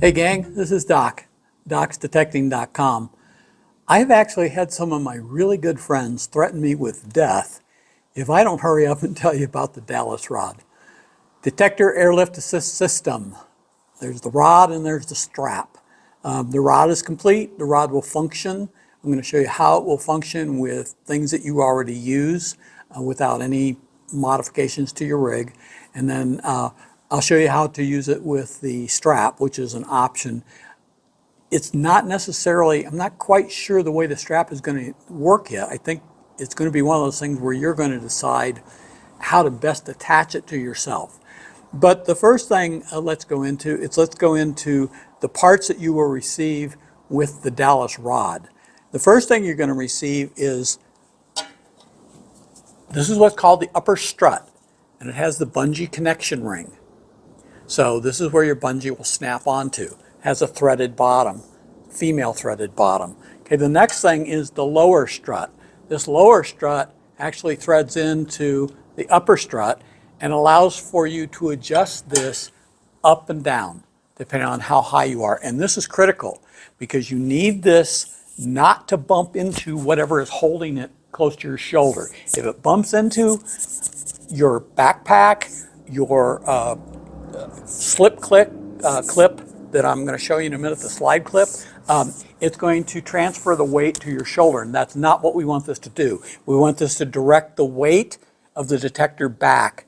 Hey gang, this is Doc, docsdetecting.com. I've actually had some of my really good friends threaten me with death if I don't hurry up and tell you about the DALAS rod. Detector Airlift Assist System. There's the rod and there's the strap. The rod is complete, the rod will function. I'm going to show you how it will function with things that you already use without any modifications to your rig. And then I'll show you how to use it with the strap, which is an option. It's not necessarily, I'm not quite sure the way the strap is going to work yet. I think it's going to be one of those things where you're going to decide how to best attach it to yourself. But the first thing let's go into the parts that you will receive with the DALAS rod. The first thing you're going to receive is, this is what's called the upper strut, and it has the bungee connection ring. So this is where your bungee will snap onto. It has a threaded bottom, female threaded bottom. Okay, the next thing is the lower strut. This lower strut actually threads into the upper strut and allows for you to adjust this up and down depending on how high you are. And this is critical because you need this not to bump into whatever is holding it close to your shoulder. If it bumps into your backpack, your slip clip that I'm going to show you in a minute, the slide clip, it's going to transfer the weight to your shoulder, and that's not what we want this to do. We want this to direct the weight of the detector back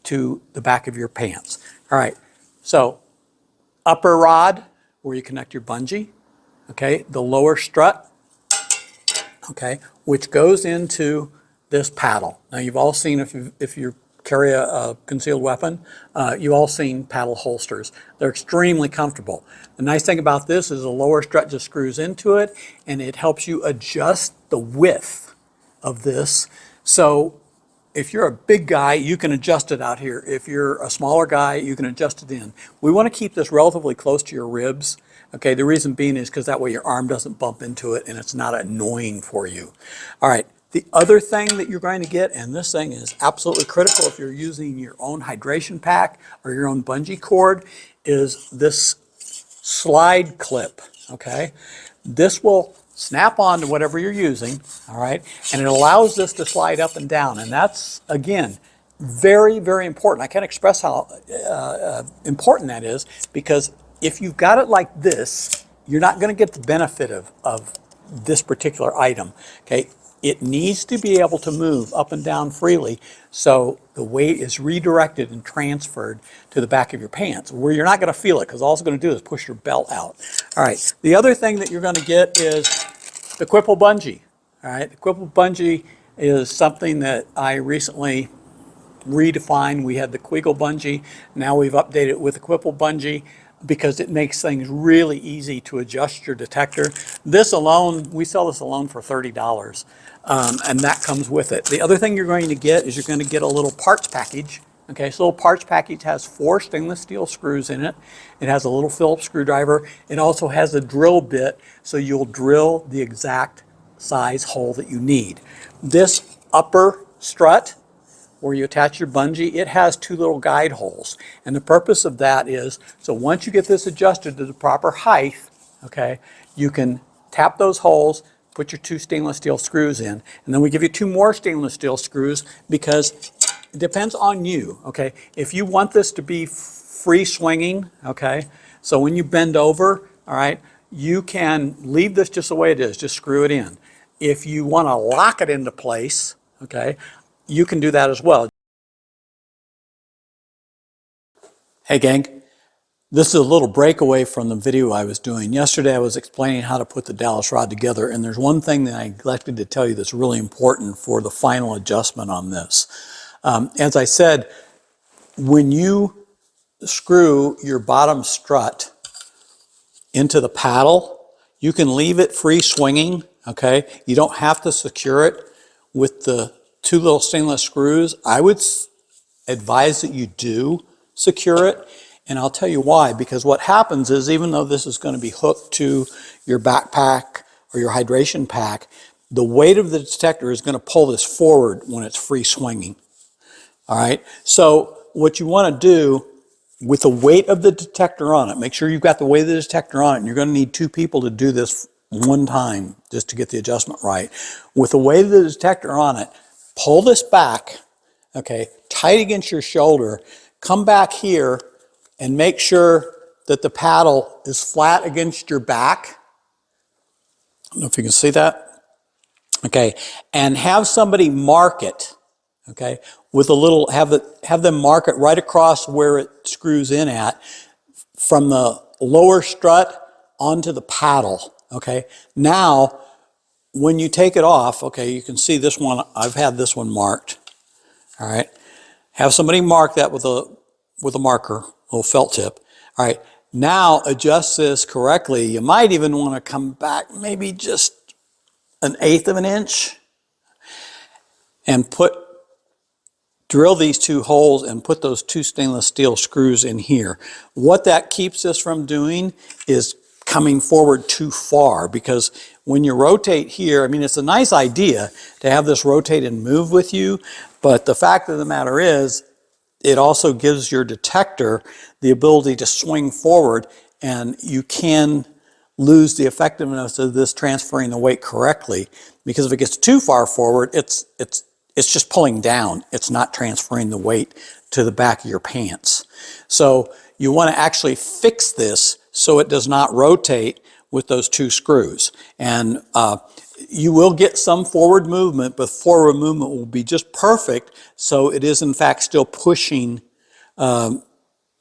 to the back of your pants. All right, so upper rod where you connect your bungee, okay, the lower strut, okay, which goes into this paddle. Now you've all seen, if you carry a concealed weapon, you've all seen paddle holsters. They're extremely comfortable. The nice thing about this is the lower strut just screws into it and it helps you adjust the width of this. So if you're a big guy, you can adjust it out here. If you're a smaller guy, you can adjust it in. We want to keep this relatively close to your ribs. Okay, the reason being is because that way your arm doesn't bump into it and it's not annoying for you. All right, the other thing that you're going to get, and this thing is absolutely critical if you're using your own hydration pack or your own bungee cord, is this slide clip, okay? This will snap on to whatever you're using, all right? And it allows this to slide up and down. And that's, again, very, very important. I can't express how important that is, because if you've got it like this, you're not going to get the benefit of this particular item, okay? It needs to be able to move up and down freely so the weight is redirected and transferred to the back of your pants, where you're not going to feel it because all it's going to do is push your belt out. All right, the other thing that you're going to get is the Qwipple bungee. All right, the Qwipple bungee is something that I recently redefined. We had the Qweegle bungee, now we've updated it with the Qwipple bungee, because it makes things really easy to adjust your detector. This alone, we sell this alone for $30, and that comes with it. The other thing you're going to get is you're going to get a little parts package. Okay, so little parts package has 4 stainless steel screws in it. It has a little Phillips screwdriver. It also has a drill bit, so you'll drill the exact size hole that you need. This upper strut, where you attach your bungee, it has 2 little guide holes. And the purpose of that is, so once you get this adjusted to the proper height, okay, you can tap those holes, put your 2 stainless steel screws in, and then we give you 2 more stainless steel screws because it depends on you, okay? If you want this to be free swinging, okay, so when you bend over, all right, you can leave this just the way it is, just screw it in. If you want to lock it into place, okay, you can do that as well. Hey gang, this is a little breakaway from the video I was doing. Yesterday I was explaining how to put the DALAS rod together, and there's one thing that I neglected to tell you that's really important for the final adjustment on this. As I said, when you screw your bottom strut into the paddle, you can leave it free swinging, okay? You don't have to secure it with the 2 little stainless screws. I would advise that you do secure it, and I'll tell you why. Because what happens is, even though this is going to be hooked to your backpack or your hydration pack, the weight of the detector is going to pull this forward when it's free swinging. All right, so what you want to do with the weight of the detector on it. Make sure you've got the weight of the detector on it. And you're going to need 2 people to do this one time just to get the adjustment right. With the weight of the detector on it, pull this back, okay, tight against your shoulder. Come back here and make sure that the paddle is flat against your back. I don't know if you can see that. Okay, and have somebody mark it, okay, with a little, have them mark it right across where it screws in at from the lower strut onto the paddle, okay. Now, when you take it off, okay, you can see this one, I've had this one marked, all right. Have somebody mark that with a marker, a little felt tip, all right. Now, adjust this correctly. You might even want to come back maybe just 1/8 of an inch and drill these 2 holes and put those 2 stainless steel screws in here. What that keeps us from doing is coming forward too far, because when you rotate here, I mean, it's a nice idea to have this rotate and move with you, but the fact of the matter is, it also gives your detector the ability to swing forward, and you can lose the effectiveness of this transferring the weight correctly, because if it gets too far forward, it's just pulling down. It's not transferring the weight to the back of your pants. So you want to actually fix this so it does not rotate with those 2 screws. And you will get some forward movement, but forward movement will be just perfect, so it is in fact still pushing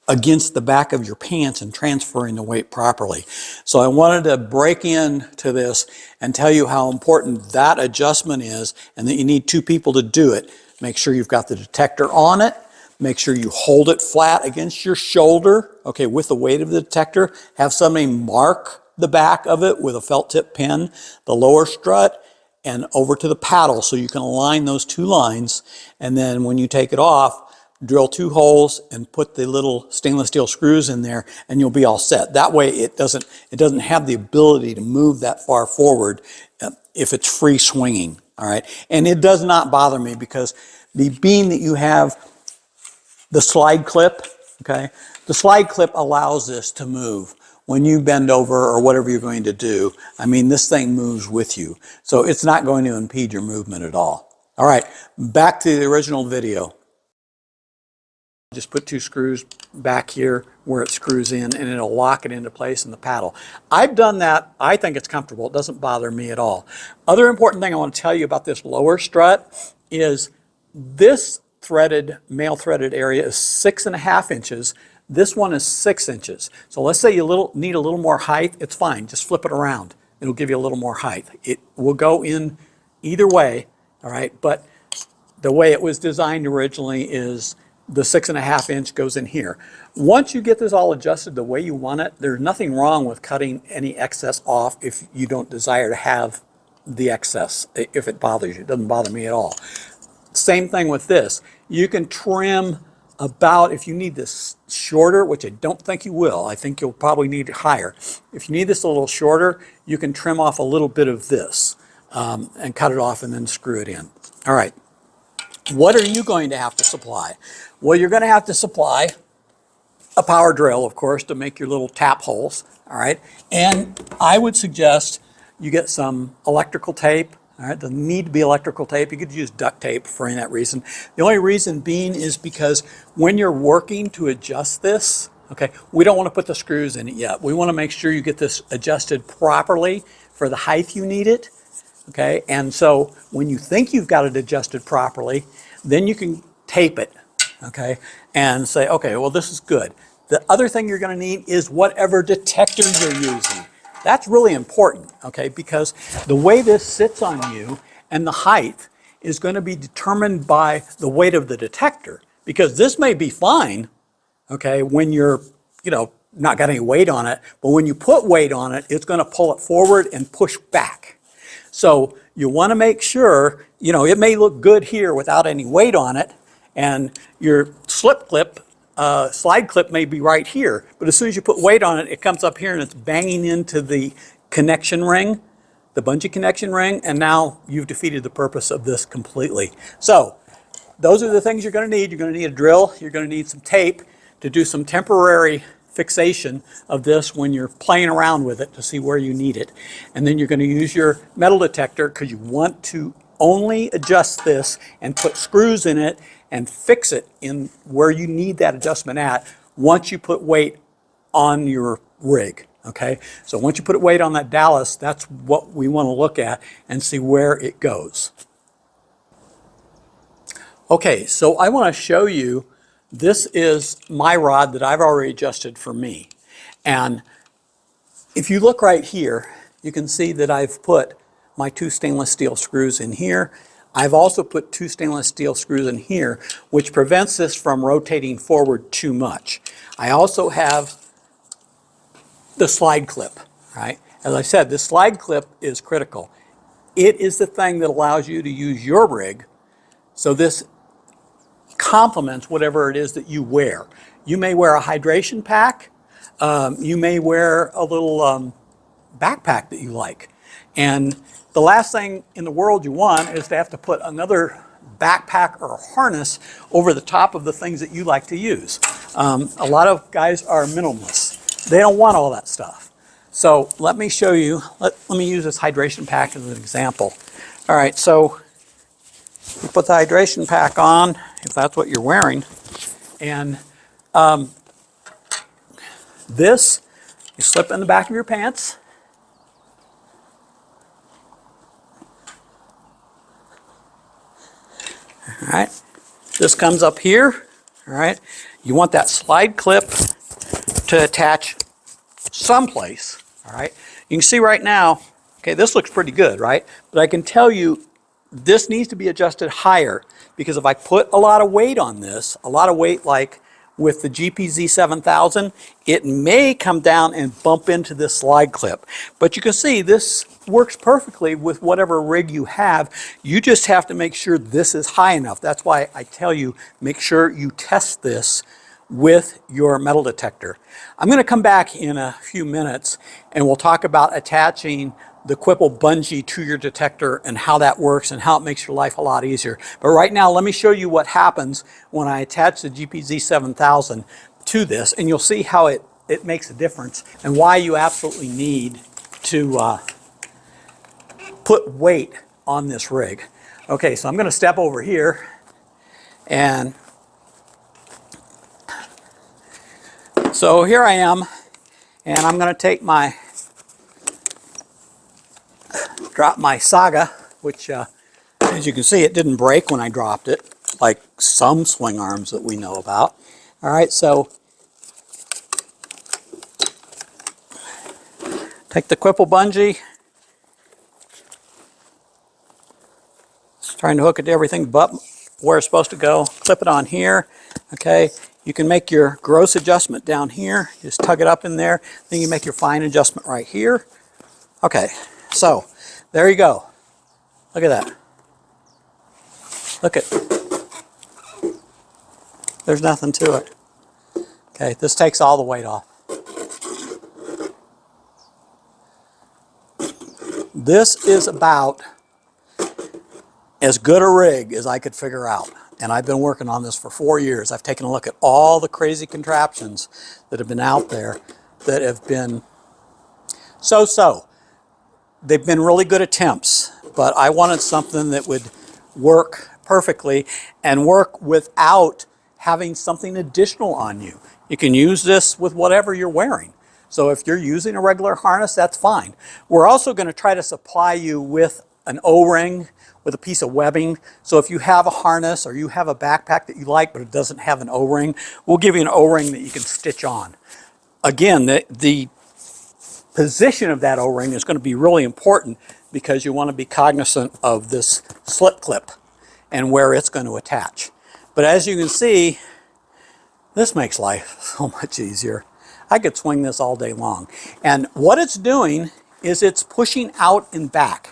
against the back of your pants and transferring the weight properly. So I wanted to break into this and tell you how important that adjustment is, and that you need 2 people to do it. Make sure you've got the detector on it. Make sure you hold it flat against your shoulder, okay, with the weight of the detector. Have somebody mark the back of it with a felt tip pen, the lower strut, and over to the paddle, so you can align those 2 lines. And then when you take it off, drill 2 holes and put the little stainless steel screws in there, and you'll be all set. That way it doesn't have the ability to move that far forward if it's free swinging, all right? And it does not bother me, because being that you have the slide clip, okay, the slide clip allows this to move. When you bend over or whatever you're going to do, I mean, this thing moves with you. So it's not going to impede your movement at all. All right, back to the original video. Just put 2 screws back here where it screws in, and it'll lock it into place in the paddle. I've done that. I think it's comfortable. It doesn't bother me at all. Other important thing I want to tell you about this lower strut is this male threaded area is 6.5 inches. This one is 6 inches. So let's say you need a little more height. It's fine. Just flip it around. It'll give you a little more height. It will go in either way, all right? But the way it was designed originally is the 6.5 inch goes in here. Once you get this all adjusted the way you want it, there's nothing wrong with cutting any excess off if you don't desire to have the excess, if it bothers you. It doesn't bother me at all. Same thing with this. You can trim about, if you need this shorter, which I don't think you will, I think you'll probably need it higher. If you need this a little shorter, you can trim off a little bit of this and cut it off and then screw it in. All right. What are you going to have to supply? Well, you're going to have to supply a power drill, of course, to make your little tap holes, all right? And I would suggest you get some electrical tape, all right? Doesn't need to be electrical tape. You could use duct tape for any of that reason. The only reason being is because when you're working to adjust this, okay, we don't want to put the screws in it yet. We want to make sure you get this adjusted properly for the height you need it. Okay, and so when you think you've got it adjusted properly, then you can tape it, okay, and say, okay, well, this is good. The other thing you're going to need is whatever detector you're using. That's really important, okay, because the way this sits on you and the height is going to be determined by the weight of the detector, because this may be fine, okay, when you're, not got any weight on it, but when you put weight on it, it's going to pull it forward and push back. So you want to make sure, it may look good here without any weight on it, and your slip clip, slide clip may be right here, but as soon as you put weight on it, it comes up here and it's banging into the connection ring, the bungee connection ring, and now you've defeated the purpose of this completely. So those are the things you're going to need. You're going to need a drill, you're going to need some tape to do some temporary fixation of this when you're playing around with it to see where you need it. And then you're going to use your metal detector because you want to only adjust this and put screws in it and fix it in where you need that adjustment at once you put weight on your rig. Okay, so once you put weight on that DALAS, that's what we want to look at and see where it goes. Okay, so I want to show you, this is my rod that I've already adjusted for me. And if you look right here, you can see that I've put my 2 stainless steel screws in here. I've also put 2 stainless steel screws in here, which prevents this from rotating forward too much. I also have the slide clip, right? As I said, this slide clip is critical. It is the thing that allows you to use your rig, so this complements whatever it is that you wear. You may wear a hydration pack, you may wear a little backpack that you like. And the last thing in the world you want is to have to put another backpack or harness over the top of the things that you like to use. A lot of guys are minimalists. They don't want all that stuff. So let me show you, let me use this hydration pack as an example. All right, so you put the hydration pack on, if that's what you're wearing, and this, you slip in the back of your pants. All right, this comes up here. All right, you want that slide clip to attach someplace. All right, you can see right now, okay, this looks pretty good, right? But I can tell you this needs to be adjusted higher, because if I put a lot of weight on this, a lot of weight like with the GPZ 7000, it may come down and bump into this slide clip. But you can see this works perfectly with whatever rig you have. You just have to make sure this is high enough. That's why I tell you, make sure you test this with your metal detector. I'm going to come back in a few minutes and we'll talk about attaching the Qwipple Bungee to your detector and how that works and how it makes your life a lot easier. But right now, let me show you what happens when I attach the GPZ 7000 to this, and you'll see how it makes a difference and why you absolutely need to put weight on this rig. Okay, so I'm going to step over here, and so here I am, and I'm going to take my drop my SAGA, which as you can see, it didn't break when I dropped it, like some swing arms that we know about. All right, so take the Qwipple Bungee, trying to hook it to everything but where it's supposed to go, clip it on here. Okay, you can make your gross adjustment down here, just tug it up in there, then you make your fine adjustment right here. Okay, so there you go. Look at that. Look at, there's nothing to it. Okay, this takes all the weight off. This is about as good a rig as I could figure out. And I've been working on this for 4 years. I've taken a look at all the crazy contraptions that have been out there that have been so-so. They've been really good attempts, but I wanted something that would work perfectly and work without having something additional on you. You can use this with whatever you're wearing. So if you're using a regular harness, that's fine. We're also going to try to supply you with an O-ring with a piece of webbing. So if you have a harness or you have a backpack that you like but it doesn't have an O-ring, we'll give you an O-ring that you can stitch on. Again, the position of that O-ring is going to be really important because you want to be cognizant of this slip clip and where it's going to attach. But as you can see, this makes life so much easier. I could swing this all day long. And what it's doing is it's pushing out and back.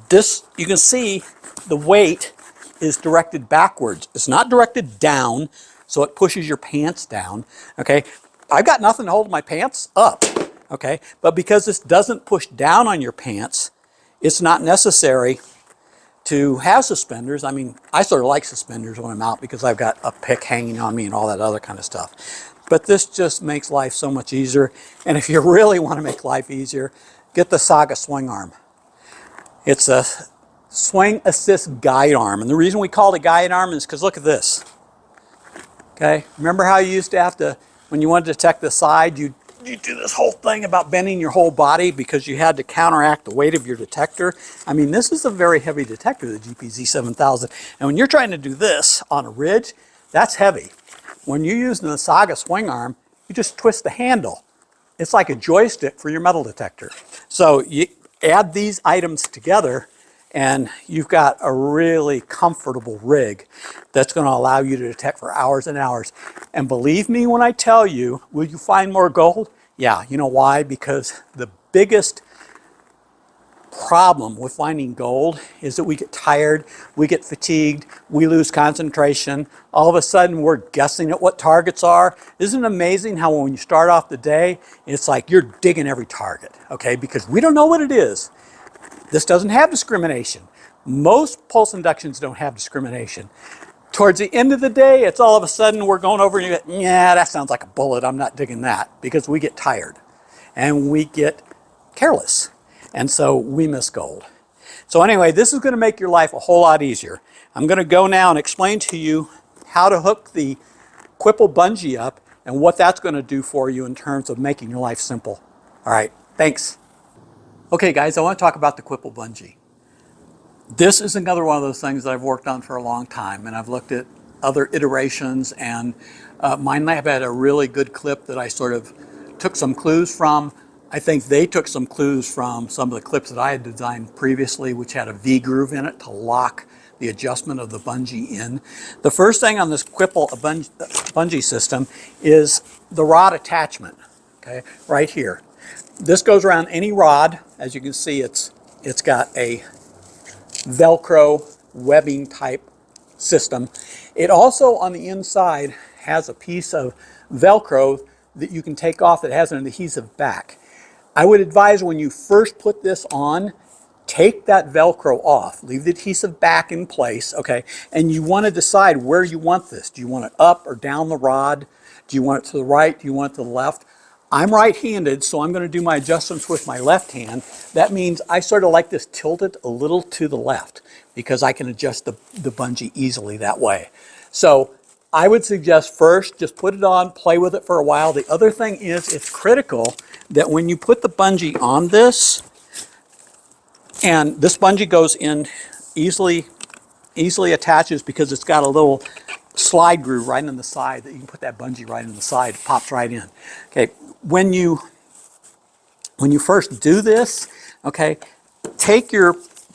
This, you can see the weight is directed backwards. It's not directed down, so it pushes your pants down, okay? I've got nothing to hold my pants up, okay? But because this doesn't push down on your pants, it's not necessary to have suspenders. I mean, I sort of like suspenders when I'm out because I've got a pick hanging on me and all that other kind of stuff. But this just makes life so much easier. And if you really want to make life easier, get the SAGA swing arm. It's a swing assist guide arm. And the reason we call it a guide arm is because look at this. Okay, remember how you used to have to, when you wanted to detect the side, you do this whole thing about bending your whole body because you had to counteract the weight of your detector. I mean, this is a very heavy detector, the GPZ 7000. And when you're trying to do this on a ridge, that's heavy. When you're using the SAGA swing arm, you just twist the handle. It's like a joystick for your metal detector. So you add these items together and you've got a really comfortable rig that's going to allow you to detect for hours and hours. And believe me when I tell you, will you find more gold? Yeah, you know why? Because the biggest problem with finding gold is that we get tired, we get fatigued, we lose concentration. All of a sudden we're guessing at what targets are. Isn't it amazing how when you start off the day, it's like you're digging every target, okay? Because we don't know what it is. This doesn't have discrimination. Most pulse inductions don't have discrimination. Towards the end of the day, it's all of a sudden we're going over and you go, yeah, that sounds like a bullet. I'm not digging that, because we get tired and we get careless. And so we miss gold. So anyway, this is going to make your life a whole lot easier. I'm going to go now and explain to you how to hook the Qwipple bungee up and what that's going to do for you in terms of making your life simple. All right, thanks. Okay guys, I want to talk about the Qwipple bungee. This is another one of those things that I've worked on for a long time, and I've looked at other iterations, and MindLab had a really good clip that I sort of took some clues from. I think they took some clues from some of the clips that I had designed previously, which had a V-groove in it to lock the adjustment of the bungee in. The first thing on this Qwipple bungee system is the rod attachment, okay, right here. This goes around any rod. As you can see, it's got a Velcro webbing type system. It also on the inside has a piece of Velcro that you can take off that has an adhesive back. I would advise when you first put this on, take that Velcro off, leave the adhesive back in place, okay? And you want to decide where you want this. Do you want it up or down the rod? Do you want it to the right? Do you want it to the left? I'm right-handed, so I'm going to do my adjustments with my left hand. That means I sort of like this tilted a little to the left because I can adjust the bungee easily that way. So I would suggest first just put it on, play with it for a while. The other thing is it's critical that when you put the bungee on this, and this bungee goes in easily attaches because it's got a little slide groove right in the side that you can put that bungee right in the side, it pops right in. Okay, when you first do this, okay, take your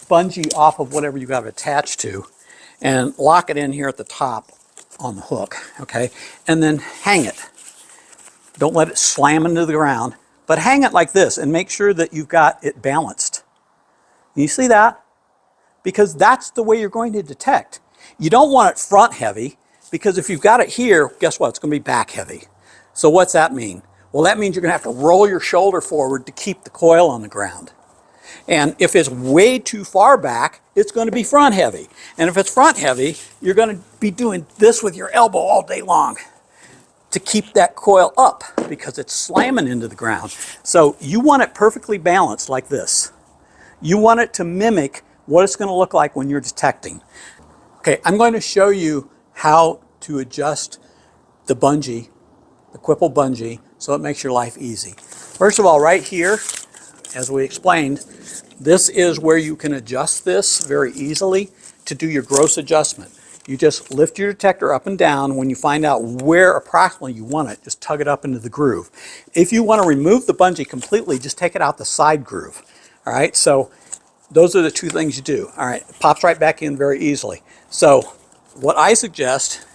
bungee off of whatever you got it attached to and lock it in here at the top on the hook, okay, and then hang it. Don't let it slam into the ground, but hang it like this and make sure that you've got it balanced. You see that? Because that's the way you're going to detect. You don't want it front heavy, because if you've got it here, guess what? It's going to be back heavy. So what's that mean? Well, that means you're going to have to roll your shoulder forward to keep the coil on the ground. And if it's way too far back, it's going to be front heavy. And if it's front heavy, you're going to be doing this with your elbow all day long to keep that coil up because it's slamming into the ground. So you want it perfectly balanced like this. You want it to mimic what it's going to look like when you're detecting. Okay, I'm going to show you how to adjust the bungee, the Qwipple bungee, so it makes your life easy. First of all, right here, as we explained, this is where you can adjust this very easily to do your gross adjustment. You just lift your detector up and down. When you find out where approximately you want it, just tug it up into the groove. If you want to remove the bungee completely, just take it out the side groove. All right, so those are the two things you do. All right, it pops right back in very easily. So what I suggest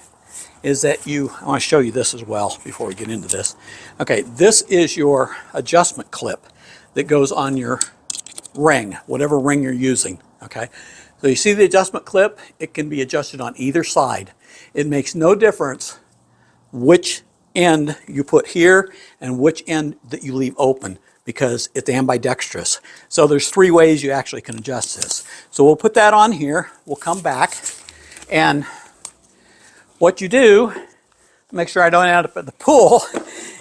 is that I want to show you this as well before we get into this. Okay, this is your adjustment clip that goes on your ring, whatever ring you're using, okay? So you see the adjustment clip? It can be adjusted on either side. It makes no difference which end you put here and which end that you leave open, because it's ambidextrous. So there's 3 ways you actually can adjust this. So we'll put that on here. We'll come back, and what you do, make sure I don't end up at the pool,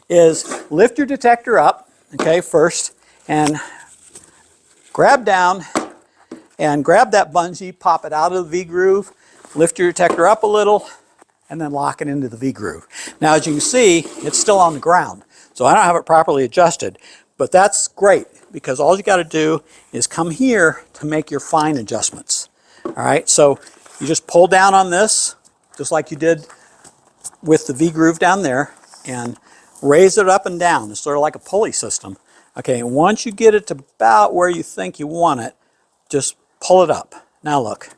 is lift your detector up, okay, first, and grab down and grab that bungee, pop it out of the V-groove, lift your detector up a little, and then lock it into the V-groove. Now, as you can see, it's still on the ground, so I don't have it properly adjusted, but that's great because all you got to do is come here to make your fine adjustments. All right, so you just pull down on this, just like you did with the V-groove down there, and raise it up and down. It's sort of like a pulley system. Okay, and once you get it to about where you think you want it, just pull it up. Now look.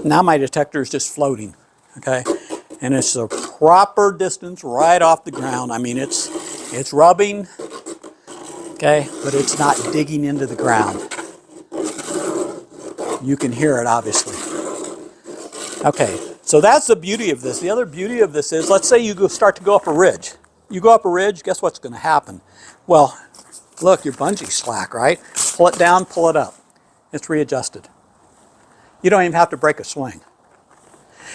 Now my detector is just floating, okay? And it's the proper distance right off the ground. I mean, it's rubbing, okay, but it's not digging into the ground. You can hear it, obviously. Okay, so that's the beauty of this. The other beauty of this is, let's say you start to go up a ridge. You go up a ridge, guess what's going to happen? Well, look, your bungee's slack, right? Pull it down, pull it up. It's readjusted. You don't even have to break a swing.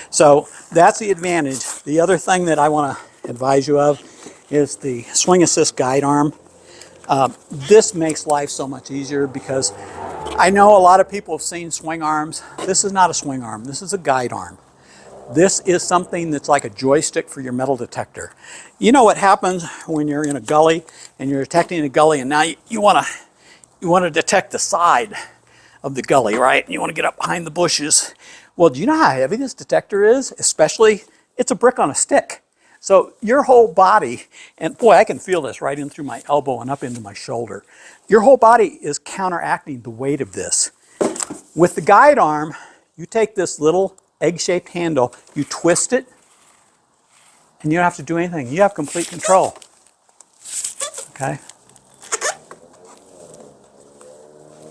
So that's the advantage. The other thing that I want to advise you of is the swing assist guide arm. This makes life so much easier because I know a lot of people have seen swing arms. This is not a swing arm. This is a guide arm. This is something that's like a joystick for your metal detector. You know what happens when you're in a gully and you're detecting a gully, and now you want to detect the side of the gully, right? And you want to get up behind the bushes. Well, do you know how heavy this detector is? Especially, it's a brick on a stick. So your whole body, and boy, I can feel this right in through my elbow and up into my shoulder. Your whole body is counteracting the weight of this. With the guide arm, you take this little egg-shaped handle, you twist it, and you don't have to do anything. You have complete control. Okay?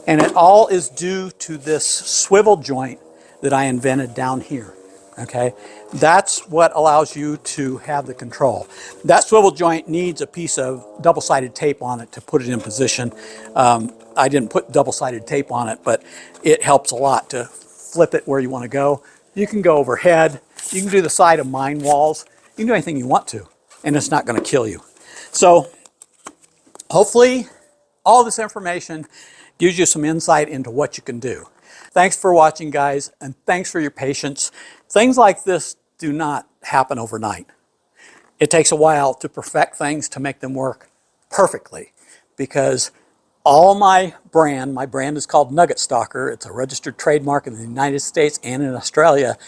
And it all is due to this swivel joint that I invented down here. Okay? That's what allows you to have the control. That swivel joint needs a piece of double-sided tape on it to put it in position. I didn't put double-sided tape on it, but it helps a lot to flip it where you want to go. You can go overhead. You can do the side of mine walls. You can do anything you want to, and it's not going to kill you. So hopefully all this information gives you some insight into what you can do. Thanks for watching, guys, and thanks for your patience. Things like this do not happen overnight. It takes a while to perfect things to make them work perfectly, because all my brand is called Nugget Stalker. It's a registered trademark in the United States and in Australia.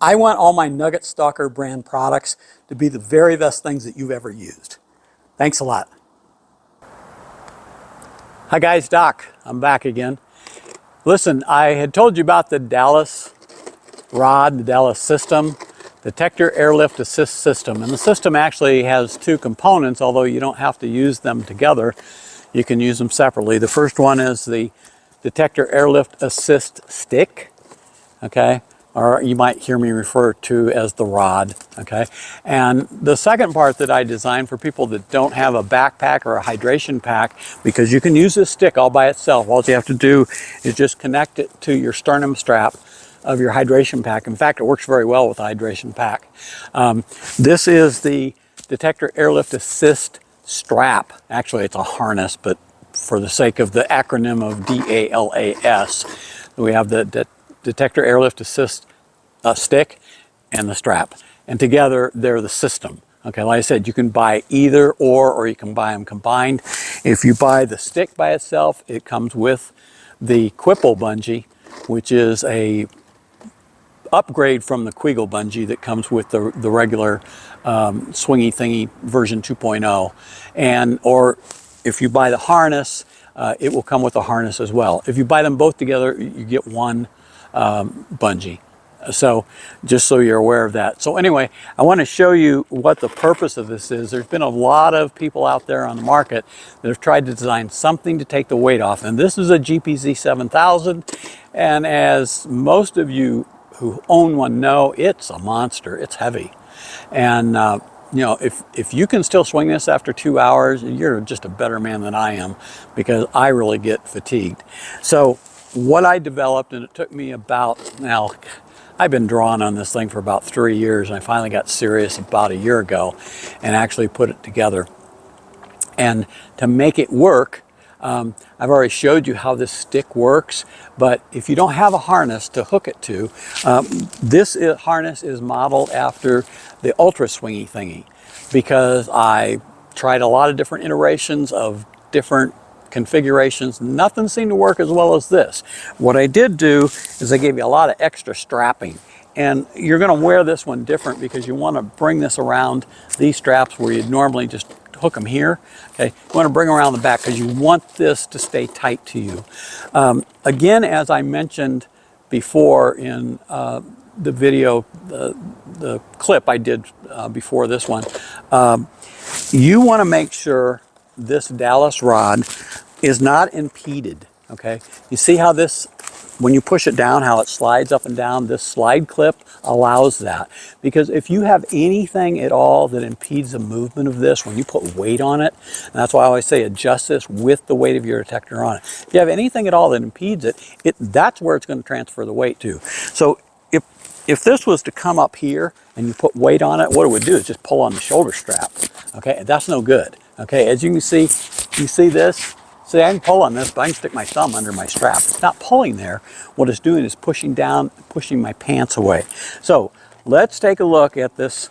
I want all my Nugget Stalker brand products to be the very best things that you've ever used. Thanks a lot. Hi guys, Doc. I'm back again. Listen, I had told you about the DALAS rod, the DALAS system, Detector Airlift Assist System. And the system actually has 2 components, although you don't have to use them together. You can use them separately. The first one is the Detector Airlift Assist Stick, okay? Or you might hear me refer to as the rod, okay? And the second part that I designed for people that don't have a backpack or a hydration pack, because you can use this stick all by itself. All you have to do is just connect it to your sternum strap of your hydration pack. In fact, it works very well with a hydration pack. This is the Detector Airlift Assist strap. Actually, it's a harness, but for the sake of the acronym of DALAS, we have the Detector Airlift Assist stick and the strap. And together, they're the system. Okay, like I said, you can buy either or you can buy them combined. If you buy the stick by itself, it comes with the Qwipple bungee, which is a upgrade from the Qweegle bungee that comes with the regular Swingy Thingy version 2.0. And or if you buy the harness, it will come with a harness as well. If you buy them both together, you get one bungee. So just so you're aware of that. So anyway, I want to show you what the purpose of this is. There's been a lot of people out there on the market that have tried to design something to take the weight off. And this is a GPZ 7000. And as most of you who own one know, it's a monster. It's heavy. And you know, if you can still swing this after 2 hours, you're just a better man than I am, because I really get fatigued. So what I developed, and it took me about, now I've been drawing on this thing for about 3 years, and I finally got serious about a year ago and actually put it together. And to make it work, I've already showed you how this stick works, but if you don't have a harness to hook it to, harness is modeled after the Ultra Swingy Thingy, because I tried a lot of different iterations of different configurations. Nothing seemed to work as well as this. What I did do is I gave you a lot of extra strapping. And you're going to wear this one different because you want to bring this around these straps where you'd normally just hook them here. Okay, you want to bring around the back because you want this to stay tight to you. Again, as I mentioned before in the video, the clip I did before this one, you want to make sure this DALAS rod is not impeded. Okay, you see how this, when you push it down, how it slides up and down? This slide clip allows that. Because if you have anything at all that impedes the movement of this, when you put weight on it, and that's why I always say adjust this with the weight of your detector on it. If you have anything at all that impedes it, that's where it's going to transfer the weight to. So if this was to come up here and you put weight on it, what it would do is just pull on the shoulder strap. Okay, that's no good. Okay, as you can see, you see this? See, I can pull on this, but I can stick my thumb under my strap. It's not pulling there. What it's doing is pushing down, pushing my pants away. So let's take a look at this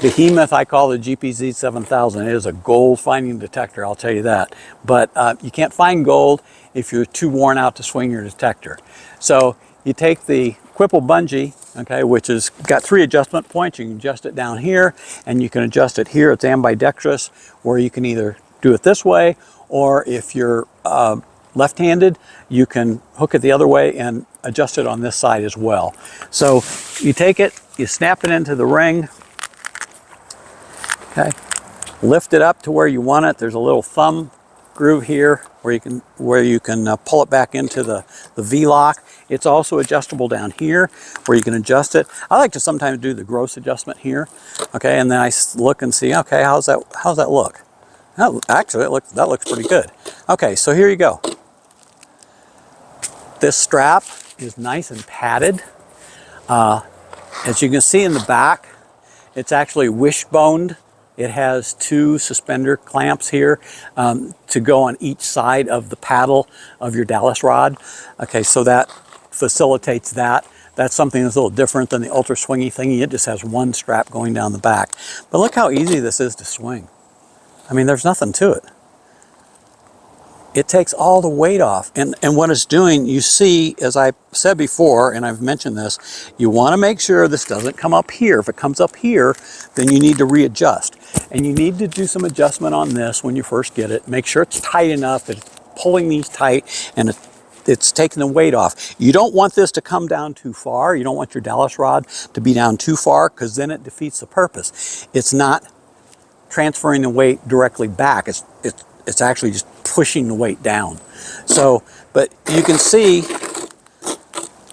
behemoth I call the GPZ 7000. It is a gold finding detector, I'll tell you that. But you can't find gold if you're too worn out to swing your detector. So you take the Qwipple Bungee, okay, which has got 3 adjustment points. You can adjust it down here, and you can adjust it here. It's ambidextrous, where you can either do it this way, or if you're left-handed, you can hook it the other way and adjust it on this side as well. So you take it, you snap it into the ring, okay, lift it up to where you want it. There's a little thumb groove here where you can pull it back into the V-lock. It's also adjustable down here where you can adjust it. I like to sometimes do the gross adjustment here, okay, and then I look and see, okay, how's that look? Actually, that looks pretty good. Okay, so here you go. This strap is nice and padded. As you can see in the back, it's actually wishboned. It has 2 suspender clamps here to go on each side of the paddle of your DALAS rod. Okay, so that facilitates that. That's something that's a little different than the Ultra Swingy Thingy. It just has 1 strap going down the back. But look how easy this is to swing. I mean, there's nothing to it. It takes all the weight off. And what it's doing, you see, as I said before, and I've mentioned this, you want to make sure this doesn't come up here. If it comes up here, then you need to readjust. And you need to do some adjustment on this when you first get it. Make sure it's tight enough that it's pulling these tight and it's taking the weight off. You don't want this to come down too far. You don't want your DALAS rod to be down too far, because then it defeats the purpose. It's not transferring the weight directly back. It's actually just pushing the weight down. So, but you can see,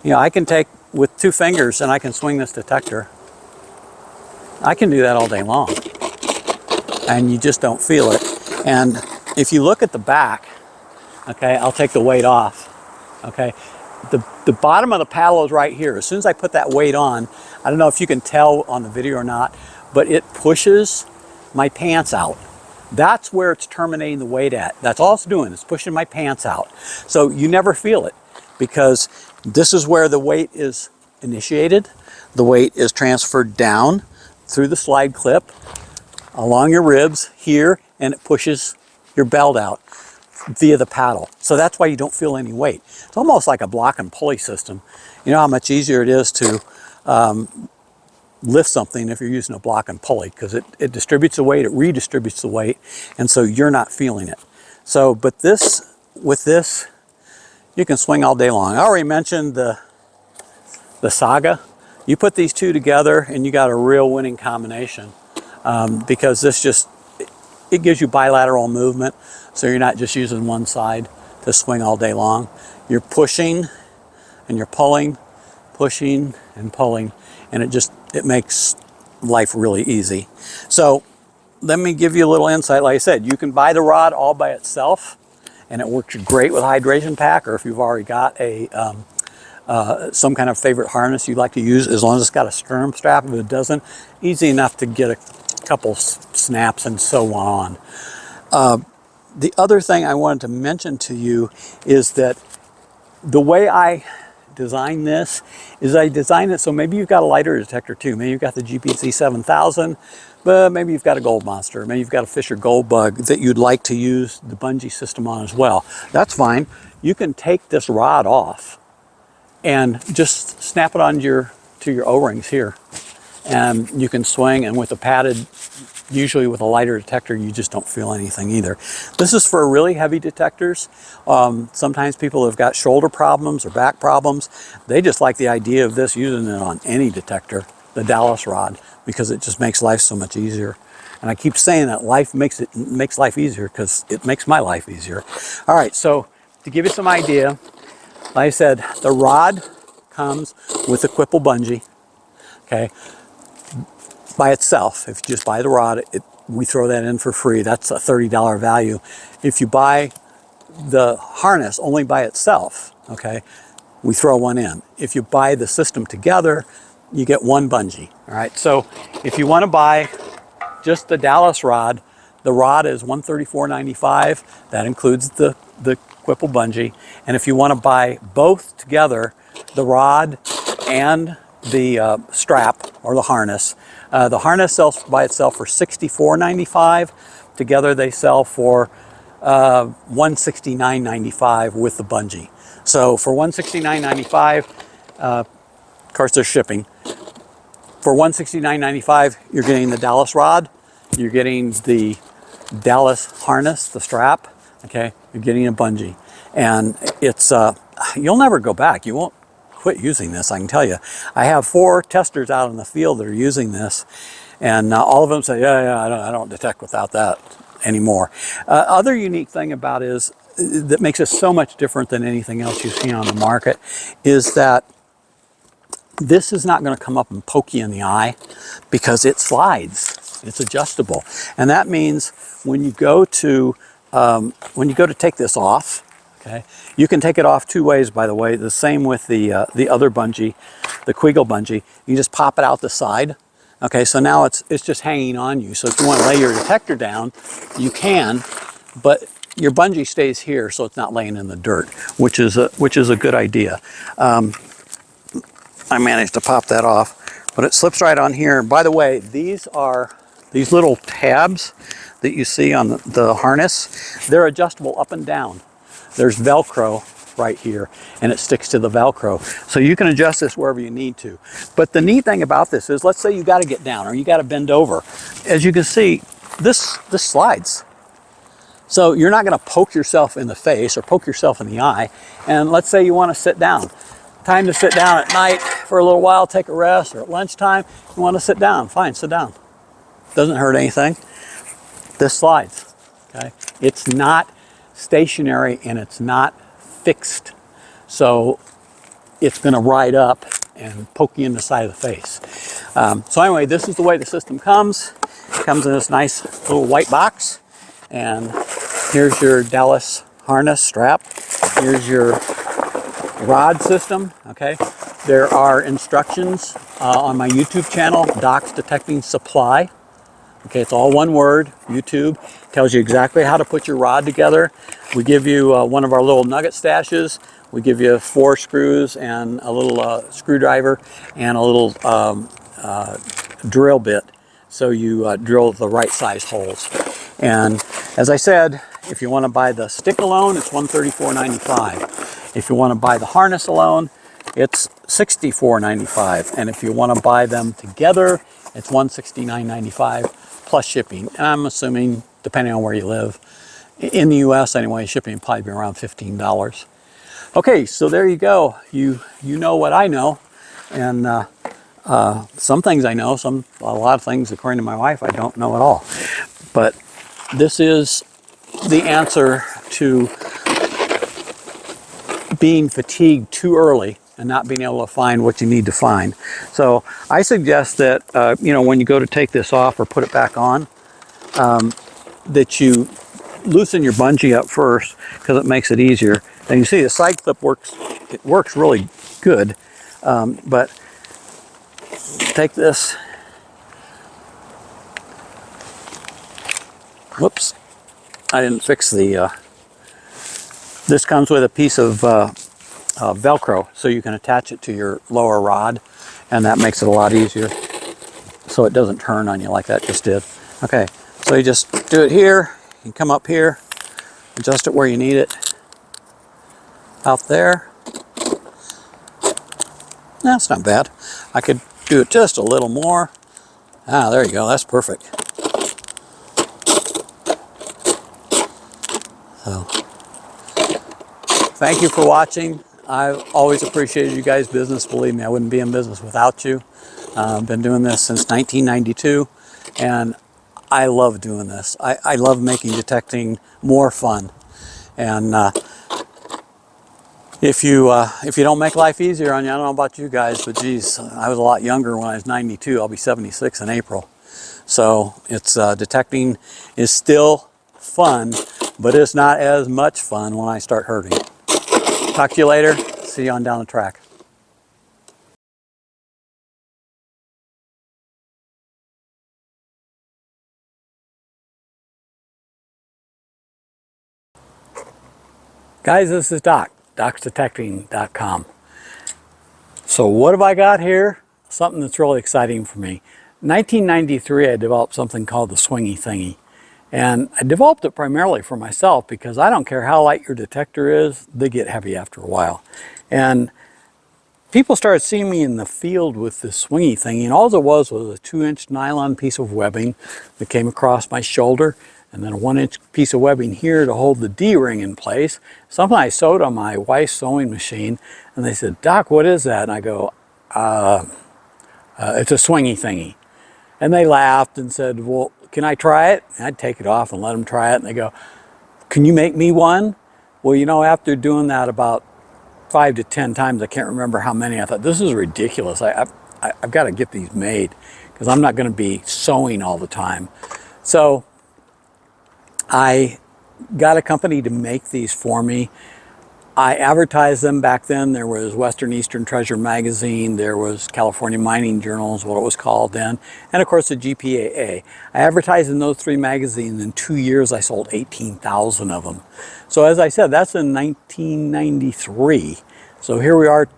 you know, I can take with 2 fingers and I can swing this detector. I can do that all day long, and you just don't feel it. And if you look at the back, okay, I'll take the weight off. Okay, the bottom of the paddle is right here. As soon as I put that weight on, I don't know if you can tell on the video or not, but it pushes my pants out. That's where it's terminating the weight at. That's all it's doing, it's pushing my pants out. So you never feel it, because this is where the weight is initiated. The weight is transferred down through the slide clip, along your ribs here, and it pushes your belt out via the paddle. So that's why you don't feel any weight. It's almost like a block and pulley system. You know how much easier it is to lift something if you're using a block and pulley, because it distributes the weight, it redistributes the weight, and so you're not feeling it. So, but with this, you can swing all day long. I already mentioned the SAGA. You put these 2 together and you got a real winning combination, because this it gives you bilateral movement, so you're not just using one side to swing all day long. You're pushing and you're pulling, pushing and pulling, and it makes life really easy. So let me give you a little insight. Like I said, you can buy the rod all by itself, and it works great with a hydration pack, or if you've already got a some kind of favorite harness you like to use, as long as it's got a sternum strap. If it doesn't, easy enough to get a couple snaps and so on. The other thing I wanted to mention to you is that the way I design this is I design it so maybe you've got a lighter detector too. Maybe you've got the GPAA 7000, but maybe you've got a gold monster. Maybe you've got a Fisher gold bug that you'd like to use the bungee system on as well. That's fine. You can take this rod off and just snap it on to your O-rings here, and you can swing. And with a padded, usually with a lighter detector, you just don't feel anything either. This is for really heavy detectors. Sometimes people have got shoulder problems or back problems. They just like the idea of this, using it on any detector, the DALAS rod, because it just makes life so much easier. And I keep saying that life makes life easier because it makes my life easier. All right, so to give you some idea, like I said, the rod comes with a Qwipple bungee, okay? By itself. If you just buy the rod, we throw that in for free. That's a $30 value. If you buy the harness only by itself, okay, we throw one in. If you buy the system together, you get one bungee. All right, so if you want to buy just the DALAS rod, the rod is $134.95. That includes the Qwipple bungee. And if you want to buy both together, the rod and the strap or the harness sells by itself for $64.95. Together they sell for $169.95 with the bungee. So for $169.95, of course there's shipping. For $169.95, you're getting the DALAS rod, you're getting the DALAS harness, the strap, okay? You're getting a bungee. And it's, you'll never go back. You won't quit using this, I can tell you. I have 4 testers out in the field that are using this, and all of them say, yeah, I don't detect without that anymore. Other unique thing about it is, that makes it so much different than anything else you see on the market, is that this is not going to come up and poke you in the eye because it slides. It's adjustable. And that means when you go to take this off, okay, you can take it off 2 ways, by the way. The same with the other bungee, the Qweegle bungee. You just pop it out the side. Okay, so now it's just hanging on you. So if you want to lay your detector down, you can, but your bungee stays here, so it's not laying in the dirt, which is a good idea. I managed to pop that off, but it slips right on here. By the way, these are these little tabs that you see on the harness. They're adjustable up and down. There's Velcro right here, and it sticks to the Velcro. So you can adjust this wherever you need to. But the neat thing about this is, let's say you got to get down or you got to bend over. As you can see, this slides. So you're not going to poke yourself in the face or poke yourself in the eye. And let's say you want to sit down. Time to sit down at night for a little while, take a rest, or at lunchtime, you want to sit down. Fine, sit down. Doesn't hurt anything. This slides, okay? It's not stationary and it's not fixed. So it's going to ride up and poke you in the side of the face. So anyway, this is the way the system comes. It comes in this nice little white box. And here's your DALAS harness strap. Here's your rod system, okay? There are instructions on my YouTube channel, Doc's Detecting Supply. Okay, it's all one word, YouTube. Tells you exactly how to put your rod together. We give you one of our little nugget stashes. We give you 4 screws and a little screwdriver and a little drill bit. So you drill the right size holes. And as I said, if you want to buy the stick alone, it's $134.95. If you want to buy the harness alone, it's $64.95. And if you want to buy them together, it's $169.95 plus shipping. And I'm assuming, depending on where you live, in the US anyway, shipping will probably be around $15. Okay, so there you go. You know what I know. And some things I know, a lot of things, according to my wife, I don't know at all. But this is the answer to being fatigued too early and not being able to find what you need to find. So I suggest that, you know, when you go to take this off or put it back on, that you loosen your bungee up first, because it makes it easier. And you see the side clip works, it works really good. But take this, whoops, I didn't fix the, this comes with a piece of Velcro, so you can attach it to your lower rod, and that makes it a lot easier, so it doesn't turn on you like that just did. Okay, so you just do it here, you come up here, adjust it where you need it, out there. That's not bad. I could do it just a little more. Ah, there you go, that's perfect. So, thank you for watching. I've always appreciated you guys' business. Believe me, I wouldn't be in business without you. I've been doing this since 1992, and I love doing this. I love making detecting more fun. And if you don't make life easier on you, I don't know about you guys, but geez, I was a lot younger when I was 92. I'll be 76 in April. So it's detecting is still fun, but it's not as much fun when I start hurting. Talk to you later. See you on down the track. Guys, this is Doc, docsdetecting.com. So what have I got here? Something that's really exciting for me. 1993, I developed something called the Swingy Thingy. And I developed it primarily for myself because I don't care how light your detector is, they get heavy after a while. And people started seeing me in the field with this swingy thingy, and all it was a 2-inch nylon piece of webbing that came across my shoulder, and then a 1-inch piece of webbing here to hold the D-ring in place. Something I sewed on my wife's sewing machine, and they said, "Doc, what is that?" And I go, it's a swingy thingy. And they laughed and said, "Well, can I try it?" And I'd take it off and let them try it, and they go, "Can you make me one?" Well, you know, after doing that about 5 to 10 times, I can't remember how many, I thought, this is ridiculous. I've got to get these made because I'm not going to be sewing all the time. So I got a company to make these for me. I advertised them back then. There was Western Eastern Treasure magazine, there was California Mining Journal is what it was called then, and of course the GPAA. I advertised in those 3 magazines. In 2 years I sold 18,000 of them. So as I said, that's in 1993. So here we are,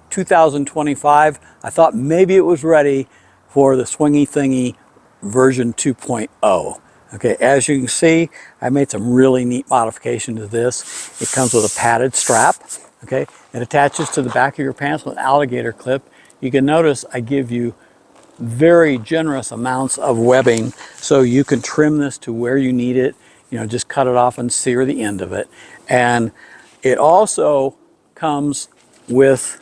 2025. I thought maybe it was ready for the Swingy Thingy version 2.0. Okay, as you can see, I made some really neat modification to this. It comes with a padded strap. Okay, it attaches to the back of your pants with an alligator clip. You can notice I give you very generous amounts of webbing so you can trim this to where you need it. You know, just cut it off and sear the end of it. And it also comes with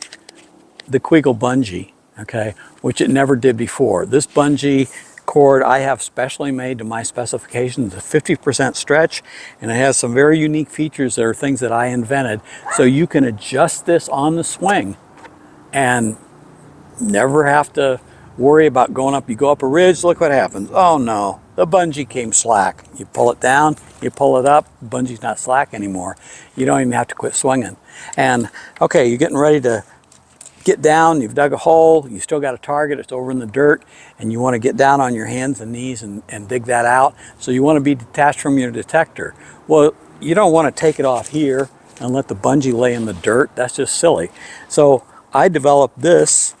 the Qweegle bungee, okay, which it never did before. This bungee cord I have specially made to my specifications, a 50% stretch, and it has some very unique features that are things that I invented, so you can adjust this on the swing and never have to worry about going up. You go up a ridge, look what happens. Oh no, the bungee came slack. You pull it down, you pull it up, the bungee's not slack anymore. You don't even have to quit swinging. And okay, you're getting ready to get down, you've dug a hole, you still got a target, it's over in the dirt, and you want to get down on your hands and knees and dig that out. So you want to be detached from your detector. Well, you don't want to take it off here and let the bungee lay in the dirt. That's just silly. So I developed this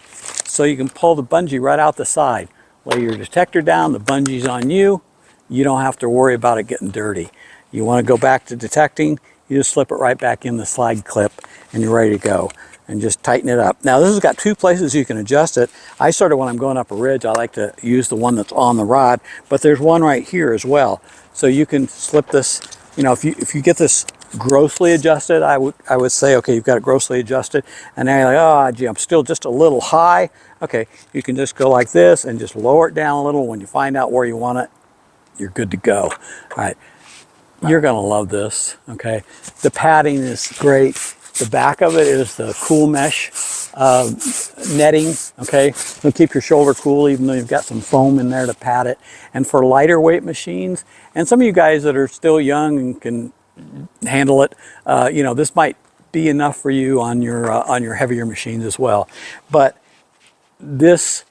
so you can pull the bungee right out the side. Lay your detector down, the bungee's on you. You don't have to worry about it getting dirty. You want to go back to detecting, you just slip it right back in the slide clip and you're ready to go. And just tighten it up. Now this has got 2 places you can adjust it. I sort of, when I'm going up a ridge, I like to use the one that's on the rod, but there's one right here as well. So you can slip this, you know, if you get this grossly adjusted, I would say, okay, you've got it grossly adjusted, and now you're like, oh gee, I'm still just a little high. Okay, you can just go like this and just lower it down a little. When you find out where you want it, you're good to go. All right, you're gonna love this, okay? The padding is great. The back of it is the cool mesh netting, okay? It'll keep your shoulder cool even though you've got some foam in there to pad it. And for lighter weight machines, and some of you guys that are still young and can handle it, you know, this might be enough for you on your heavier machines as well. But this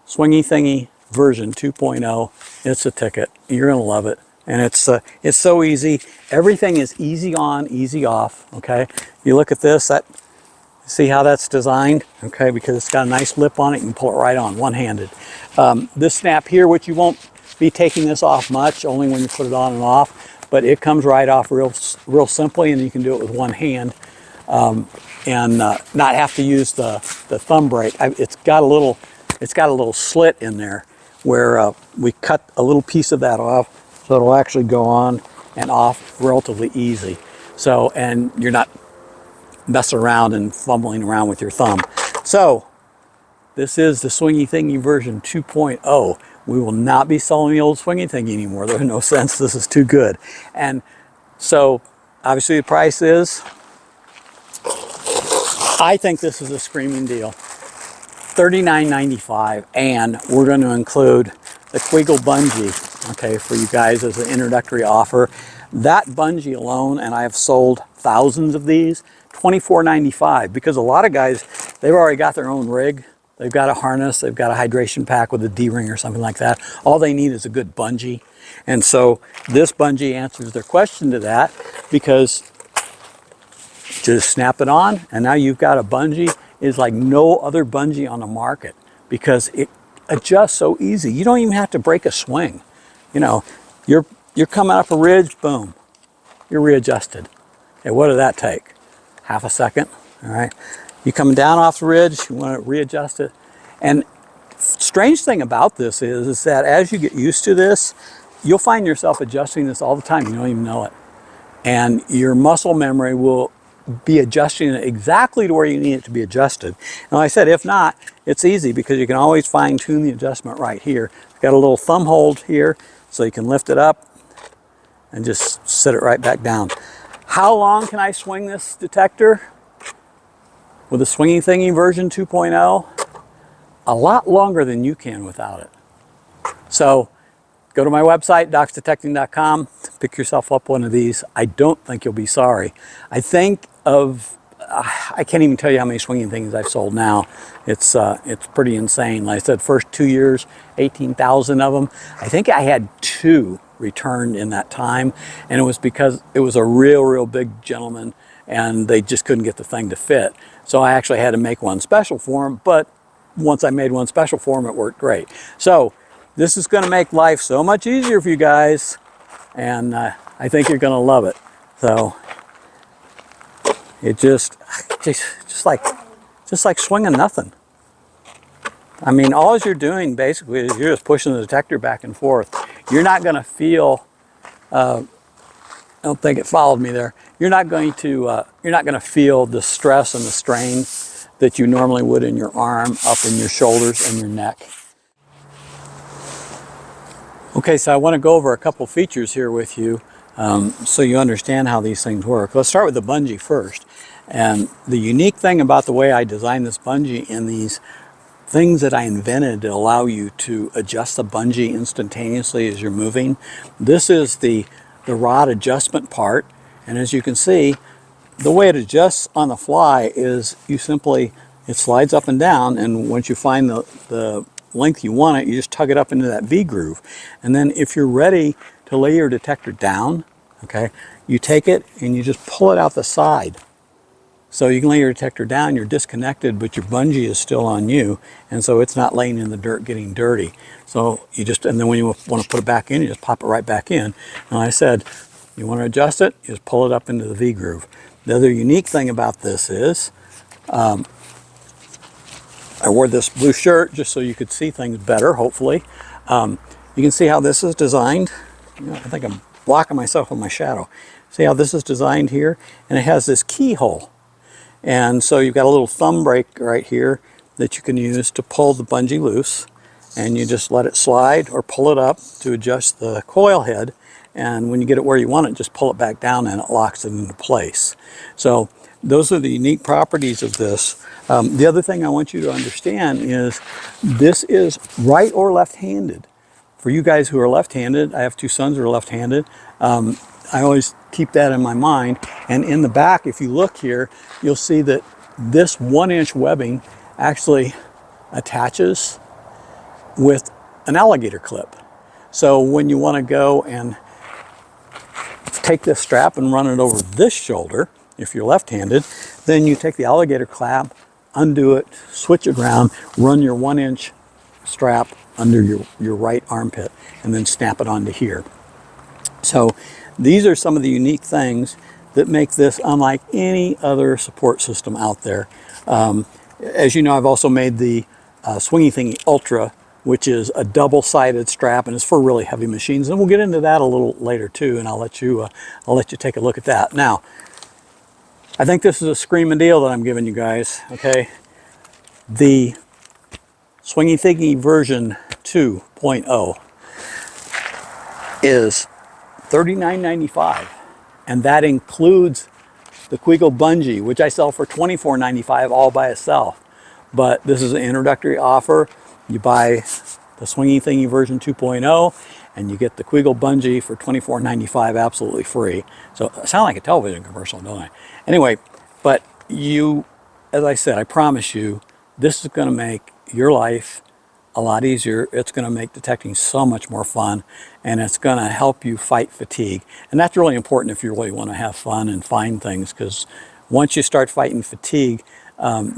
Swingy Thingy version 2.0, it's a ticket. You're gonna love it. And it's so easy. Everything is easy on, easy off, okay? You look at this, see how that's designed, okay? Because it's got a nice lip on it, you can pull it right on, one-handed. This snap here, which you won't be taking this off much, only when you put it on and off, but it comes right off real simply, and you can do it with one hand, and not have to use the thumb brake. It's got a little slit in there where we cut a little piece of that off, so it'll actually go on and off relatively easy. So, and you're not messing around and fumbling around with your thumb. So, this is the Swingy Thingy version 2.0. We will not be selling the old Swingy Thingy anymore. There's no sense. This is too good. And so, obviously the price is, I think this is a screaming deal. $39.95, and we're going to include the Qweegle Bungee, okay, for you guys as an introductory offer. That Bungee alone, and I have sold thousands of these, $24.95, because a lot of guys, they've already got their own rig. They've got a harness, they've got a hydration pack with a D-ring or something like that. All they need is a good bungee. And so this bungee answers their question to that, because just snap it on, and now you've got a bungee. Is like no other bungee on the market, because it adjusts so easy. You don't even have to break a swing. You know, you're coming up a ridge, boom, you're readjusted. Okay, what did that take? Half a second, all right? You coming down off the ridge, you want to readjust it. And strange thing about this is that as you get used to this, you'll find yourself adjusting this all the time. You don't even know it. And your muscle memory will be adjusting it exactly to where you need it to be adjusted. And like I said, if not, it's easy, because you can always fine tune the adjustment right here. It's got a little thumb hold here, so you can lift it up and just sit it right back down. How long can I swing this detector with the Swingy Thingy version 2.0? A lot longer than you can without it. So go to my website, docsdetecting.com, pick yourself up one of these. I don't think you'll be sorry. I think I can't even tell you how many Swingy Things I've sold now. It's pretty insane. Like I said, first 2 years, 18,000 of them. I think I had 2 returned in that time, and it was because it was a real big gentleman, and they just couldn't get the thing to fit. So I actually had to make one special for him, but once I made one special for him, it worked great. So this is going to make life so much easier for you guys, and I think you're going to love it. So it just like swinging nothing. I mean, all you're doing basically is you're just pushing the detector back and forth. You're not going to feel. I don't think it followed me there. You're not going to feel the stress and the strain that you normally would in your arm, up in your shoulders and your neck. Okay, so I want to go over a couple features here with you, so you understand how these things work. Let's start with the bungee first. And the unique thing about the way I designed this bungee and these things that I invented to allow you to adjust the bungee instantaneously as you're moving, this is the rod adjustment part. And as you can see, the way it adjusts on the fly is it slides up and down, and once you find the length you want it, you just tug it up into that V groove. And then if you're ready to lay your detector down, okay, you take it and you just pull it out the side. So you can lay your detector down, you're disconnected, but your bungee is still on you, and so it's not laying in the dirt getting dirty. So and then when you want to put it back in, you just pop it right back in. And like I said, you want to adjust it, you just pull it up into the V groove. The other unique thing about this is, I wore this blue shirt just so you could see things better, hopefully. You can see how this is designed. I think I'm blocking myself with my shadow. See how this is designed here? And it has this keyhole. And so you've got a little thumb brake right here that you can use to pull the bungee loose. And you just let it slide or pull it up to adjust the coil head. And when you get it where you want it, just pull it back down and it locks it into place. So those are the unique properties of this. The other thing I want you to understand is this is right or left-handed. For you guys who are left-handed, I have two sons who are left-handed. I always keep that in my mind. And in the back, if you look here, you'll see that this 1-inch webbing actually attaches with an alligator clip. So when you want to go and take this strap and run it over this shoulder, if you're left-handed, then you take the alligator clamp, undo it, switch it around, run your 1-inch strap under your right armpit, and then snap it onto here. So these are some of the unique things that make this unlike any other support system out there. As you know, I've also made the Swingy Thingy Ultra, which is a double-sided strap, and it's for really heavy machines. And we'll get into that a little later too, and I'll let you take a look at that. Now, I think this is a screaming deal that I'm giving you guys. Okay, the Swingy Thingy version 2.0 is $39.95, and that includes the Qweegle Bungee, which I sell for $24.95 all by itself. But this is an introductory offer. You buy the Swingy Thingy version 2.0 and you get the Qweegle Bungee for $24.95 absolutely free. So I sound like a television commercial, don't I? Anyway, but you, as I said, I promise you, this is going to make your life a lot easier. It's going to make detecting so much more fun, and it's going to help you fight fatigue. And that's really important if you really want to have fun and find things, because once you start fighting fatigue,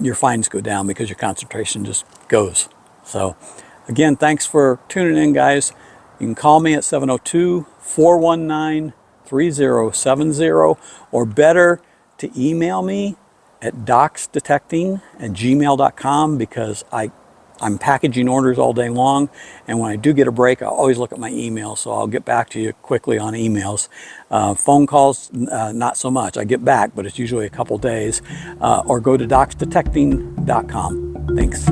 your finds go down because your concentration just goes. So again, thanks for tuning in, guys. You can call me at 702-419-3070, or better to email me at docsdetecting@gmail.com, because I'm packaging orders all day long, and when I do get a break, I always look at my email, so I'll get back to you quickly on emails. Phone calls, not so much. I get back, but it's usually a couple days. Or go to docsdetecting.com. Thanks.